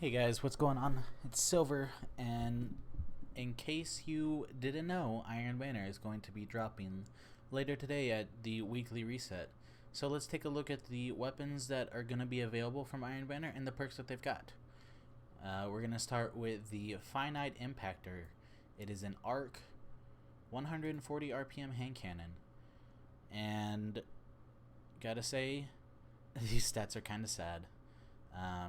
Hey guys, what's going on? It's Silver, and in case you didn't know, Iron Banner is going to be dropping later today at the weekly reset. So let's take a look at the weapons that are going to be available from Iron Banner and the perks that they've got. We're going to start with the Finite Impactor. It is an arc 140 RPM hand cannon, and gotta say, these stats are kind of sad.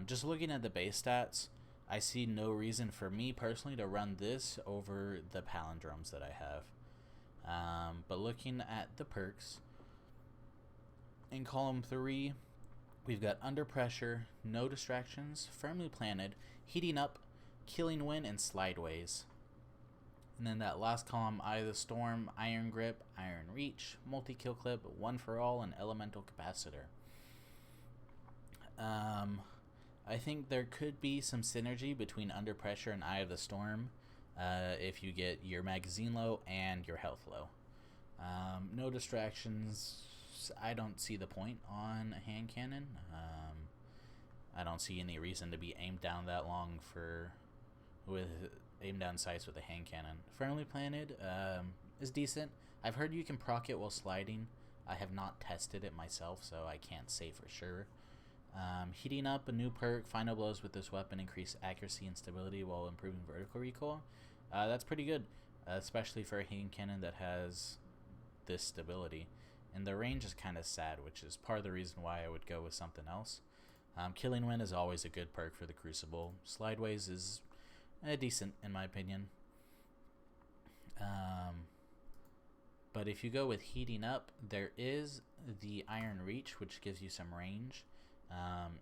Just looking at the base stats, I see no reason for me personally to run this over the palindromes that I have. But looking at the perks, in column 3, we've got Under Pressure, No Distractions, Firmly Planted, Heating Up, Killing Wind, and Slideways. And then that last column, Eye of the Storm, Iron Grip, Iron Reach, Multi-Kill Clip, One for All, and Elemental Capacitor. I think there could be some synergy between Under Pressure and Eye of the Storm if you get your magazine low and your health low. No Distractions, I don't see the point on a hand cannon. I don't see any reason to be aimed down that long with aim down sights with a hand cannon. Firmly Planted is decent. I've heard you can proc it while sliding. I have not tested it myself, so I can't say for sure. Heating Up, a new perk. Final blows with this weapon increase accuracy and stability while improving vertical recoil. That's pretty good, especially for a hand cannon that has this stability. And the range is kind of sad, which is part of the reason why I would go with something else. Killing Wind is always a good perk for the Crucible. Slideways is decent in my opinion. But if you go with Heating Up, there is the Iron Reach, which gives you some range.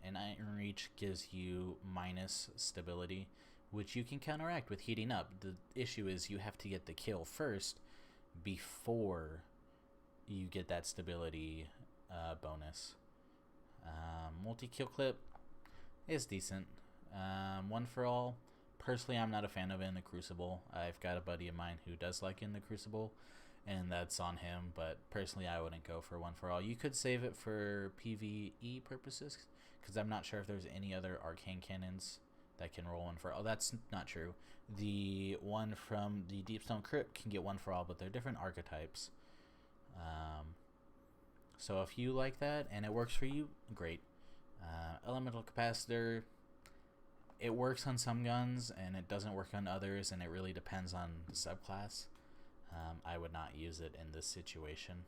And Iron Reach gives you minus stability, which you can counteract with Heating Up. The issue is you have to get the kill first before you get that stability bonus. Multi-kill clip is decent. One for All, personally I'm not a fan of it in the Crucible. I've got a buddy of mine who does like it in the Crucible, and that's on him, but personally I wouldn't go for One for All. You could save it for PvE purposes, because I'm not sure if there's any other arcane cannons that can roll One for All. That's not true. The one from the Deepstone Crypt can get One for All, but they're different archetypes. So if you like that and it works for you, great. Elemental Capacitor, it works on some guns and it doesn't work on others, and it really depends on the subclass. I would not use it in this situation.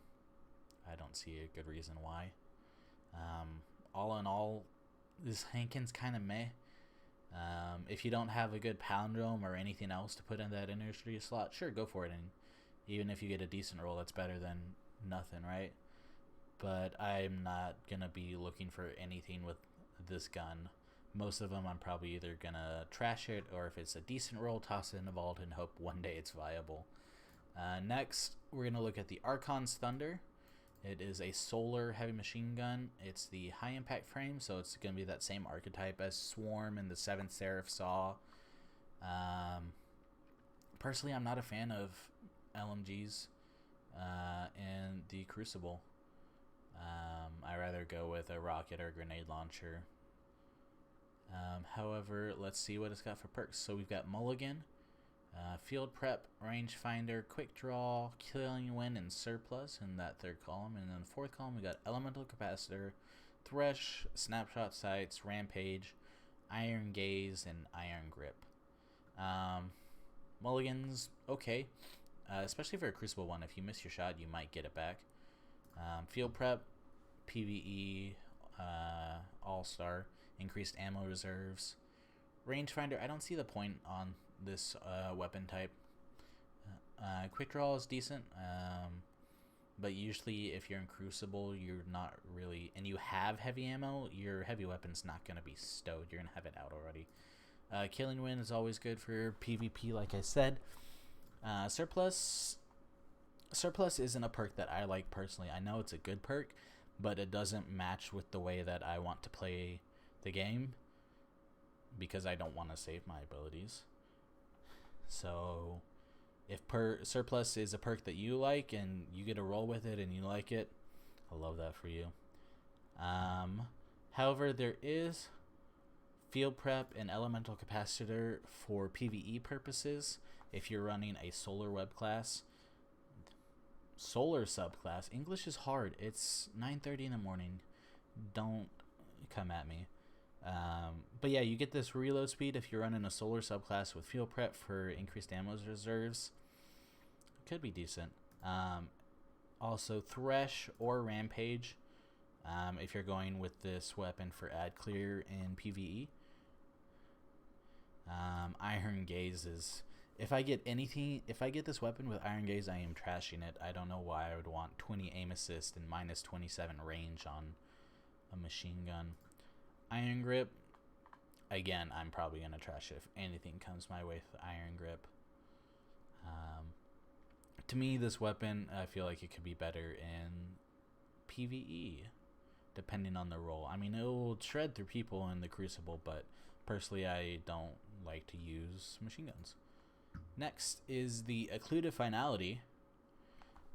I don't see a good reason why. All in all, this Hankin's kind of meh. If you don't have a good palindrome or anything else to put in that industry slot, sure, go for it. And even if you get a decent roll, that's better than nothing, right? But I'm not going to be looking for anything with this gun. Most of them I'm probably either going to trash it, or if it's a decent roll, toss it in the vault and hope one day it's viable. Next, we're going to look at the Archons Thunder. It is a solar heavy machine gun. It's the high impact frame, so it's going to be that same archetype as Swarm and the 7th Seraph Saw. Personally, I'm not a fan of LMGs in the Crucible. I rather go with a rocket or a grenade launcher. However, let's see what it's got for perks. So we've got Mulligan, Field Prep, Rangefinder, Quick Draw, Killing Wind, and Surplus in that third column. And then the fourth column, we got Elemental Capacitor, Thresh, Snapshot Sights, Rampage, Iron Gaze, and Iron Grip. Mulligan's okay, especially for a Crucible one. If you miss your shot, you might get it back. Field Prep, PvE, All-Star, increased ammo reserves. Rangefinder, I don't see the point on this weapon type. Quick Draw is decent, but usually if you're in Crucible, you're not really, and you have heavy ammo, your heavy weapon's not going to be stowed. You're going to have it out already. Killing Wind is always good for PvP, like I said. Surplus isn't a perk that I like personally. I know it's a good perk, but it doesn't match with the way that I want to play the game, because I don't want to save my abilities. So if Surplus is a perk that you like and you get a roll with it and you like it, I love that for you. However, there is Field prep and elemental capacitor for PvE purposes. If you're running a solar web class, solar subclass. English is hard. It's 9:30 in the morning. Don't come at me. But yeah, you get this reload speed if you're running a solar subclass with field prep for increased ammo reserves. Could be decent. Also, Thresh or Rampage if you're going with this weapon for ad clear in PvE. Iron Gaze is... If I get this weapon with Iron Gaze, I am trashing it. I don't know why I would want 20 aim assist and minus 27 range on a machine gun. Iron Grip, again, I'm probably going to trash it if anything comes my way with Iron Grip. To me, this weapon, I feel like it could be better in PvE, depending on the role. I mean, it will shred through people in the Crucible, but personally, I don't like to use machine guns. Next is the Occluded Finality.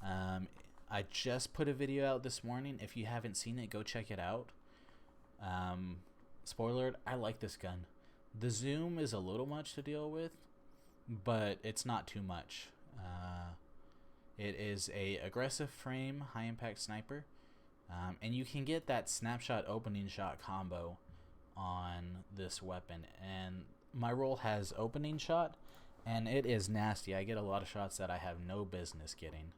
I just put a video out this morning. If you haven't seen it, go check it out. Spoiler alert, I like this gun. The zoom is a little much to deal with, but it's not too much. It is a aggressive frame, high impact sniper, and you can get that snapshot opening shot combo on this weapon. And my role has opening shot, and it is nasty. I get a lot of shots that I have no business getting.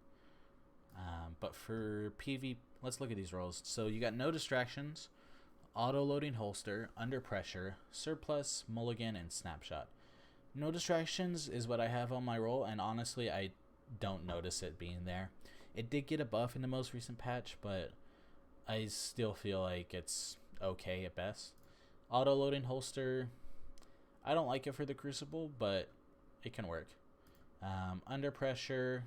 But for PV, let's look at these rolls. So you got no distractions, auto loading holster, under pressure, surplus, mulligan, and snapshot. No distractions is what I have on my roll, and honestly, I don't notice it being there. It did get a buff in the most recent patch, but I still feel like it's okay at best. Auto loading holster, I don't like it for the Crucible, but it can work. Under pressure,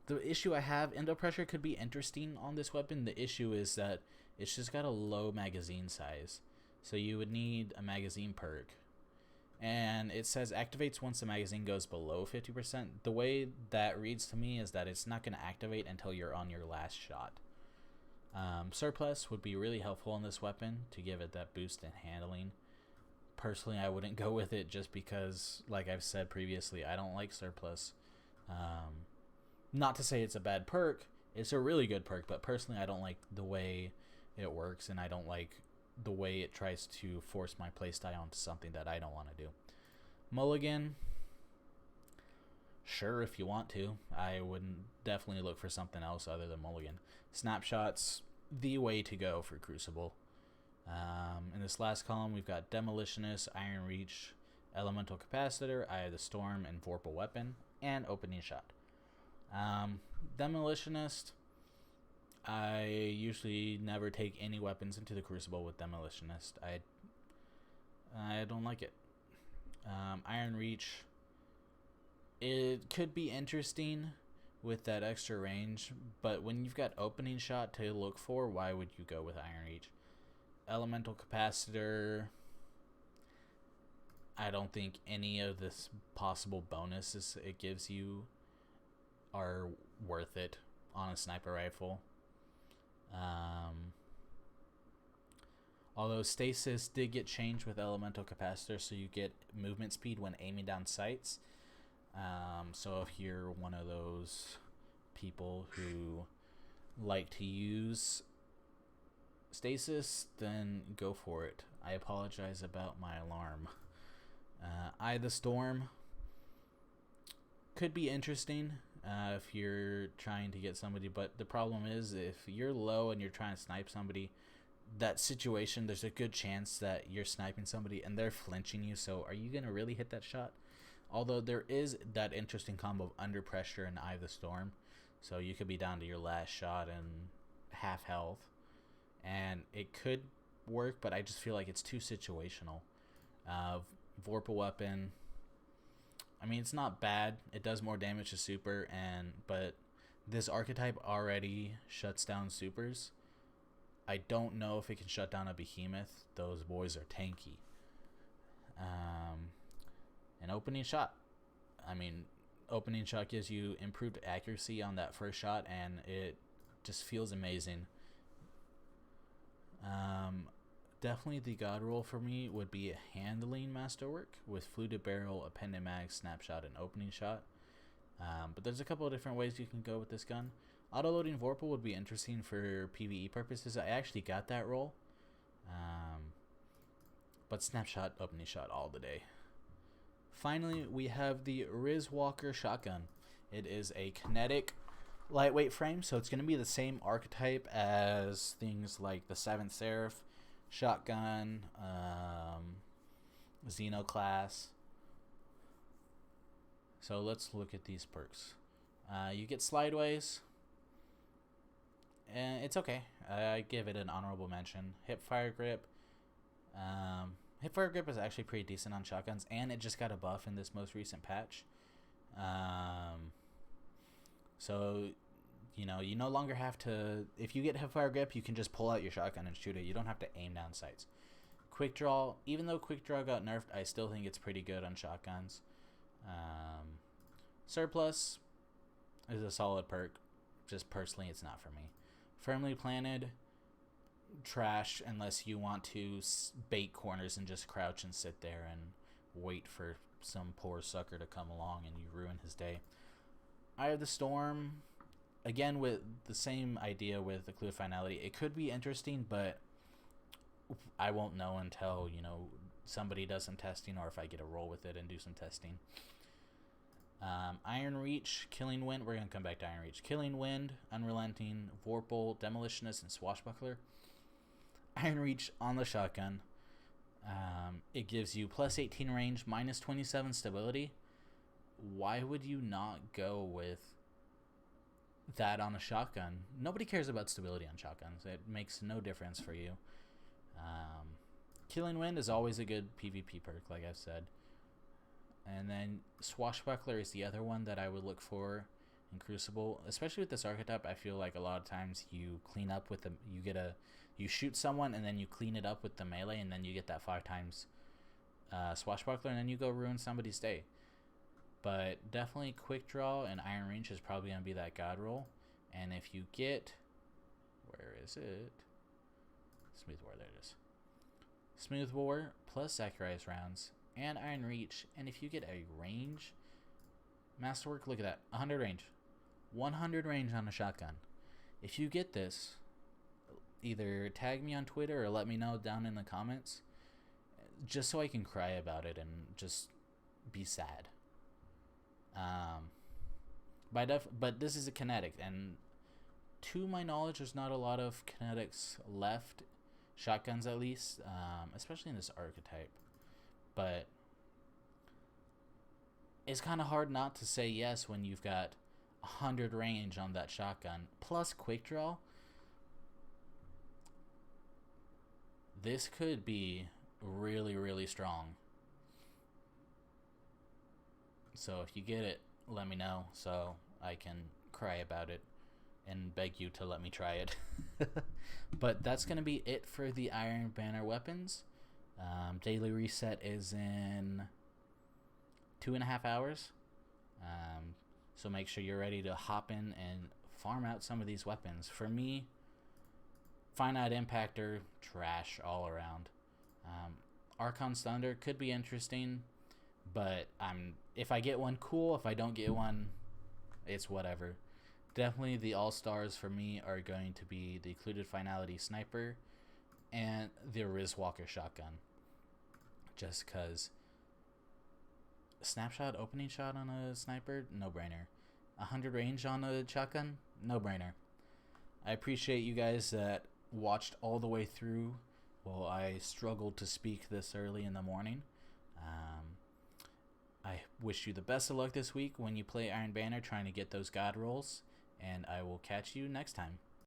the issue I have, endo pressure could be interesting on this weapon. The issue is that it's just got a low magazine size, so you would need a magazine perk. And it says activates once the magazine goes below 50%. The way that reads to me is that it's not going to activate until you're on your last shot. Surplus would be really helpful in this weapon to give it that boost in handling. Personally, I wouldn't go with it just because, like I've said previously, I don't like surplus. Not to say it's a bad perk. It's a really good perk, but personally I don't like the way it works, and I don't like the way it tries to force my playstyle onto something that I don't want to do. Mulligan, sure, if you want to. I wouldn't definitely look for something else other than Mulligan. Snapshot's the way to go for Crucible. In this last column, we've got Demolitionist, Iron Reach, Elemental Capacitor, Eye of the Storm, and Vorpal Weapon, and Opening Shot. Demolitionist, I usually never take any weapons into the Crucible with Demolitionist. I don't like it. Iron Reach, it could be interesting with that extra range, but when you've got Opening Shot to look for, why would you go with Iron Reach? Elemental Capacitor, I don't think any of this possible bonuses it gives you are worth it on a sniper rifle. Although Stasis did get changed with Elemental Capacitor, so you get movement speed when aiming down sights. So if you're one of those people who like to use Stasis, then go for it. I apologize about my alarm. Eye of the Storm could be interesting if you're trying to get somebody, but the problem is if you're low and you're trying to snipe somebody, that situation, there's a good chance that you're sniping somebody and they're flinching you, so are you going to really hit that shot? Although there is that interesting combo of Under Pressure and Eye of the Storm, so you could be down to your last shot and half health, and it could work, but I just feel like it's too situational. Vorpal Weapon, I mean, it's not bad. It does more damage to super, but this archetype already shuts down supers. I don't know if it can shut down a behemoth. Those boys are tanky. An Opening Shot. I mean, Opening Shot gives you improved accuracy on that first shot, and it just feels amazing. Definitely the god roll for me would be handling masterwork with fluted barrel, appended mag, snapshot, and opening shot. But there's a couple of different ways you can go with this gun. Auto-loading Vorpal would be interesting for PvE purposes. I actually got that roll. But snapshot, opening shot all the day. Finally, we have the rizwalker shotgun. It is a kinetic lightweight frame, so it's going to be the same archetype as things like the 7th Seraph shotgun, Xeno class. So let's look at these perks. You get slideways, and it's okay. I give it an honorable mention. Hipfire grip. Hipfire grip is actually pretty decent on shotguns, and it just got a buff in this most recent patch. So, you know, you no longer have to, if you get hipfire grip, you can just pull out your shotgun and shoot it. You don't have to aim down sights. Quick draw, even though quick draw got nerfed, I still think it's pretty good on shotguns. Surplus is a solid perk. Just personally, it's not for me. Firmly planted, trash unless you want to bait corners and just crouch and sit there and wait for some poor sucker to come along and you ruin his day. Eye of the Storm, again with the same idea with Occluded Finality. It could be interesting, but I won't know until, you know, somebody does some testing, or if I get a roll with it and do some testing. Iron Reach, Killing Wind. We're going to come back to Iron Reach. Killing Wind, Unrelenting, Vorpal, Demolitionist, and Swashbuckler. Iron Reach on the shotgun. It gives you plus 18 range, minus 27 stability. Why would you not go with that on a shotgun? Nobody cares about stability on shotguns. It makes no difference for you. Killing Wind is always a good PvP perk, like I've said. And then Swashbuckler is the other one that I would look for in Crucible, especially with this archetype. I feel like a lot of times you clean up with the, you shoot someone and then you clean it up with the melee, and then you get that 5 times Swashbuckler, and then you go ruin somebody's day. But definitely Quick Draw and Iron Reach is probably going to be that god roll. And if you get, where is it? Smooth War, there it is. Smooth War plus Sacrifice rounds and Iron Reach, and if you get a range masterwork, look at that, 100 range, 100 range on a shotgun. If you get this, either tag me on Twitter or let me know down in the comments, just so I can cry about it and just be sad. But this is a kinetic, and to my knowledge, there's not a lot of kinetics left, shotguns at least, especially in this archetype. But it's kind of hard not to say yes when you've got 100 range on that shotgun plus quick draw. This could be really, really strong. So if you get it, let me know so I can cry about it and beg you to let me try it. But that's going to be it for the Iron Banner weapons. Daily reset is in 2.5 hours. So make sure you're ready to hop in and farm out some of these weapons. For me, Finite Impactor, trash all around. Archons Thunder could be interesting, but if I get one, cool. If I don't get one, it's whatever. Definitely the all-stars for me are going to be the Occluded Finality Sniper and the rizwalker shotgun. Just because snapshot, opening shot on a sniper, no-brainer. 100 range on a shotgun, no-brainer. I appreciate you guys that watched all the way through while I struggled to speak this early in the morning. I wish you the best of luck this week when you play Iron Banner trying to get those god rolls, and I will catch you next time.